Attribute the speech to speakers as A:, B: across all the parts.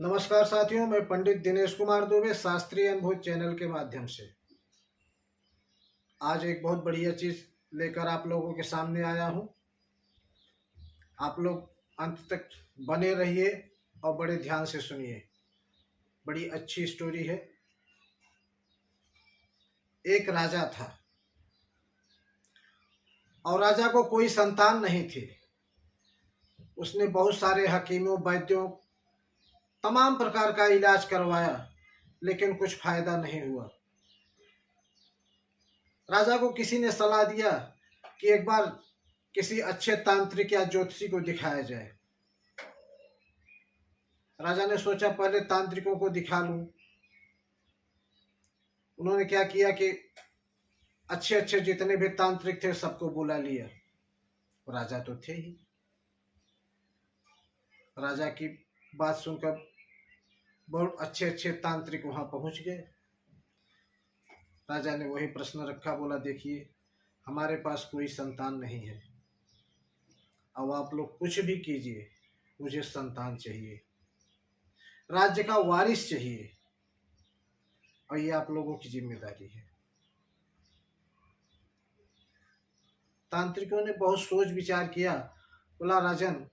A: नमस्कार साथियों, मैं पंडित दिनेश कुमार दुबे शास्त्रीय अनुभूत चैनल के माध्यम से आज एक बहुत बढ़िया चीज लेकर आप लोगों के सामने आया हूं। आप लोग अंत तक बने रहिए और बड़े ध्यान से सुनिए। बड़ी अच्छी स्टोरी है। एक राजा था और राजा को कोई संतान नहीं थी। उसने बहुत सारे हकीमों, वैद्यों, तमाम प्रकार का इलाज करवाया, लेकिन कुछ फायदा नहीं हुआ। राजा को किसी ने सलाह दिया कि एक बार किसी अच्छे तांत्रिक या ज्योतिषी को दिखाया जाए। राजा ने सोचा पहले तांत्रिकों को दिखा लूं। उन्होंने क्या किया कि अच्छे अच्छे जितने भी तांत्रिक थे सबको बुला लिया। राजा तो थे ही। राजा की बात सुनकर बहुत अच्छे अच्छे तांत्रिक वहां पहुंच गए। राजा ने वही प्रश्न रखा, बोला देखिए हमारे पास कोई संतान नहीं है, अब आप लोग कुछ भी कीजिए, मुझे संतान चाहिए, राज्य का वारिस चाहिए और ये आप लोगों की जिम्मेदारी है। तांत्रिकों ने बहुत सोच विचार किया। बोला राजन,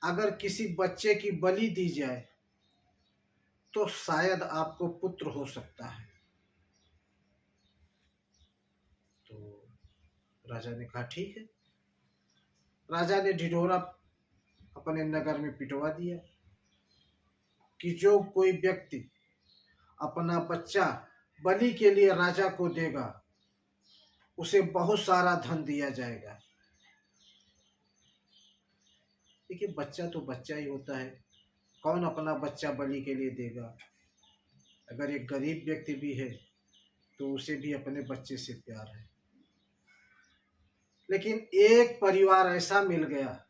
A: अगर किसी बच्चे की बलि दी जाए तो शायद आपको पुत्र हो सकता है। तो राजा ने कहा ठीक है। राजा ने ढिढोरा अपने नगर में पिटवा दिया कि जो कोई व्यक्ति अपना बच्चा बलि के लिए राजा को देगा उसे बहुत सारा धन दिया जाएगा। देखिए बच्चा तो बच्चा ही होता है, कौन अपना बच्चा बलि के लिए देगा। अगर एक गरीब व्यक्ति भी है तो उसे भी अपने बच्चे से प्यार है। लेकिन एक परिवार ऐसा मिल गया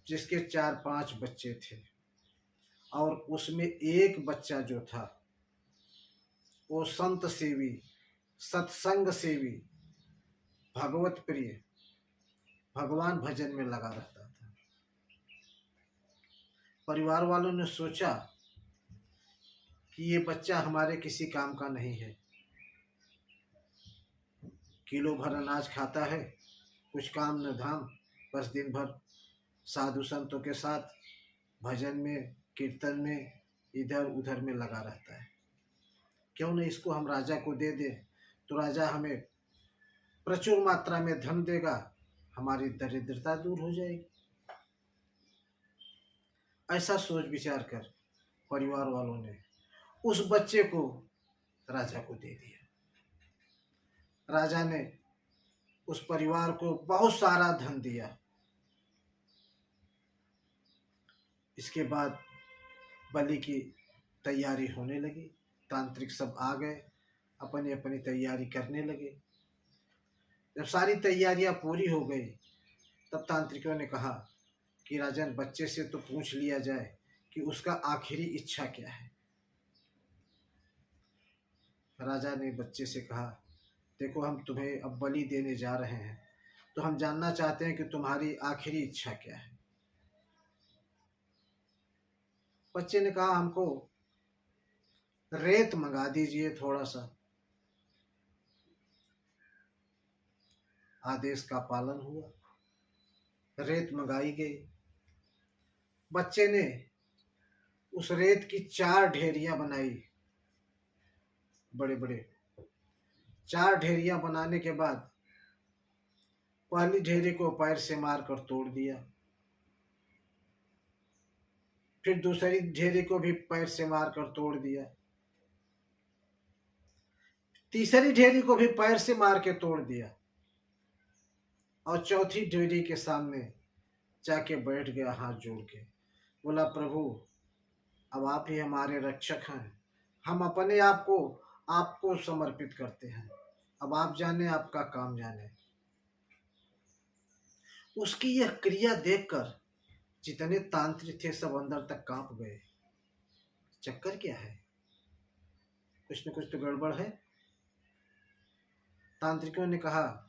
A: जिसके 4-5 बच्चे थे और उसमें एक बच्चा जो था वो संत सेवी, सत्संग सेवी, भगवत प्रिय, भगवान भजन में लगा रहता था। परिवार वालों ने सोचा कि ये बच्चा हमारे किसी काम का नहीं है। किलो भर अनाज खाता है, कुछ काम न धाम, बस दिन भर साधु संतों के साथ भजन में, कीर्तन में, इधर उधर में लगा रहता है। क्यों न इसको हम राजा को दे दें, तो राजा हमें प्रचुर मात्रा में धन देगा, हमारी दरिद्रता दूर हो जाएगी। ऐसा सोच विचार कर परिवार वालों ने उस बच्चे को राजा को दे दिया। राजा ने उस परिवार को बहुत सारा धन दिया। इसके बाद बलि की तैयारी होने लगी। तांत्रिक सब आ गए, अपनी अपनी तैयारी करने लगे। जब सारी तैयारियां पूरी हो गई तब तांत्रिकों ने कहा कि राजन, बच्चे से तो पूछ लिया जाए कि उसका आखिरी इच्छा क्या है। राजा ने बच्चे से कहा, देखो हम तुम्हें अब बलि देने जा रहे हैं, तो हम जानना चाहते हैं कि तुम्हारी आखिरी इच्छा क्या है। बच्चे ने कहा, हमको रेत मंगा दीजिए थोड़ा सा। आदेश का पालन हुआ, रेत मंगाई गई। बच्चे ने उस रेत की 4 ढेरियां बनाई, बड़े बड़े 4 ढेरियां बनाने के बाद पहली ढेरी को पैर से मारकर तोड़ दिया, फिर दूसरी ढेरी को भी पैर से मारकर तोड़ दिया, तीसरी ढेरी को भी पैर से मार के तोड़ दिया और चौथी ढेरी के सामने जाके बैठ गया हाथ जोड़ के। बोला, प्रभु अब आप ही हमारे रक्षक हैं, हम अपने आप को आपको समर्पित करते हैं, अब आप जाने, आपका काम जाने। उसकी यह क्रिया देखकर जितने तांत्रिक थे सब अंदर तक कांप गए। चक्कर क्या है, कुछ न कुछ तो गड़बड़ है। तांत्रिकों ने कहा,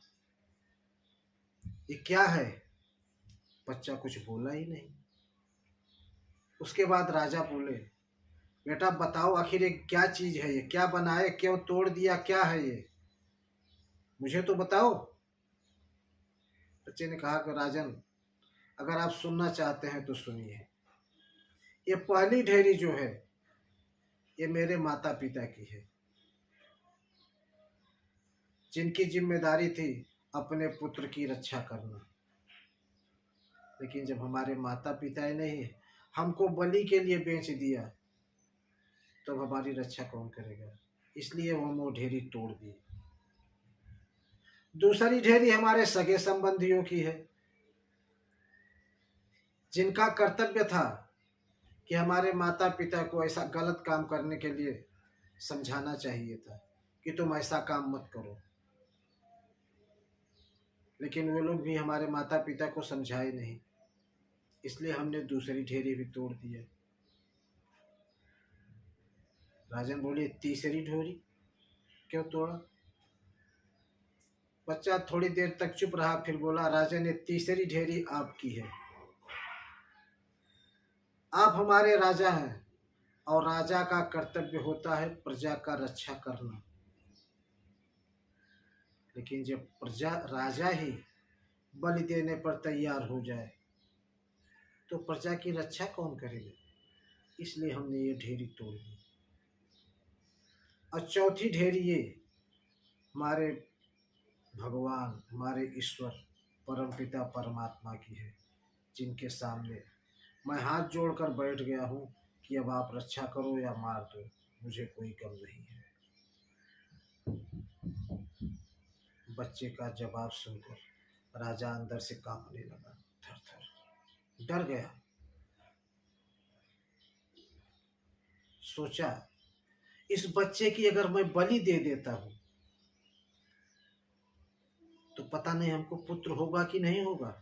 A: ये क्या है? बच्चा कुछ बोला ही नहीं। उसके बाद राजा बोले, बेटा बताओ आखिर ये क्या चीज़ है, ये क्या बनाए, क्यों तोड़ दिया, क्या है ये, मुझे तो बताओ। बच्चे ने कहा कि राजन, अगर आप सुनना चाहते हैं तो सुनिए। ये पहली ढेरी जो है ये मेरे माता पिता की है, जिनकी जिम्मेदारी थी अपने पुत्र की रक्षा करना। लेकिन जब हमारे माता पिता ने ही हमको बलि के लिए बेच दिया, तो हमारी रक्षा कौन करेगा? इसलिए हम वो ढेरी तोड़ दी। दूसरी ढेरी हमारे सगे संबंधियों की है, जिनका कर्तव्य था कि हमारे माता पिता को ऐसा गलत काम करने के लिए समझाना चाहिए था कि तुम ऐसा काम मत करो। लेकिन वो लोग भी हमारे माता पिता को समझाए नहीं, इसलिए हमने दूसरी ढेरी भी तोड़ दिया। राजन बोले, तीसरी ढेरी क्यों तोड़ा? बच्चा थोड़ी देर तक चुप रहा, फिर बोला, राजन ये तीसरी ढेरी आपकी है। आप हमारे राजा हैं और राजा का कर्तव्य होता है प्रजा का रक्षा करना। लेकिन जब प्रजा राजा ही बलि देने पर तैयार हो जाए तो प्रजा की रक्षा कौन करेगा? इसलिए हमने ये ढेरी तोड़ दी। और चौथी ढेरी ये हमारे भगवान, हमारे ईश्वर, परमपिता परमात्मा की है, जिनके सामने मैं हाथ जोड़कर बैठ गया हूँ कि अब आप रक्षा करो या मार दो, मुझे कोई गम नहीं है। बच्चे का जवाब सुनकर राजा अंदर से कांपने लगा, थर थर डर गया। सोचा, इस बच्चे की अगर मैं बलि दे देता हूँ तो पता नहीं हमको पुत्र होगा कि नहीं होगा,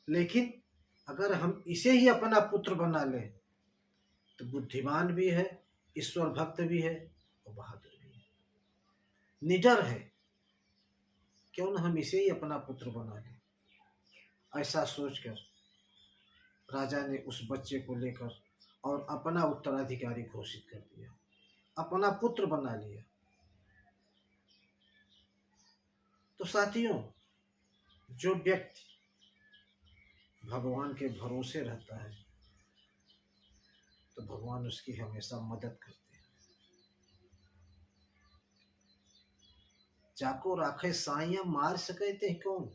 A: लेकिन अगर हम इसे ही अपना पुत्र बना ले तो बुद्धिमान भी है, ईश्वर भक्त भी है और बहादुर भी है, निडर है, क्यों न हम इसे ही अपना पुत्र बना लें। ऐसा सोचकर राजा ने उस बच्चे को लेकर और अपना उत्तराधिकारी घोषित कर दिया, अपना पुत्र बना लिया। तो साथियों, जो व्यक्ति भगवान के भरोसे रहता है तो भगवान उसकी हमेशा मदद करते हैं। जाको राखे साइया मार सके थे कौन?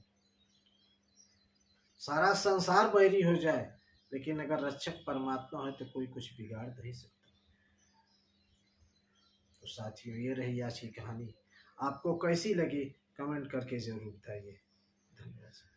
A: सारा संसार बैरी हो जाए, लेकिन अगर रक्षक परमात्मा है तो कोई कुछ बिगाड़ नहीं सकता। तो साथियों, ये रही आज की कहानी। आपको कैसी लगी कमेंट करके जरूर बताइए। धन्यवाद।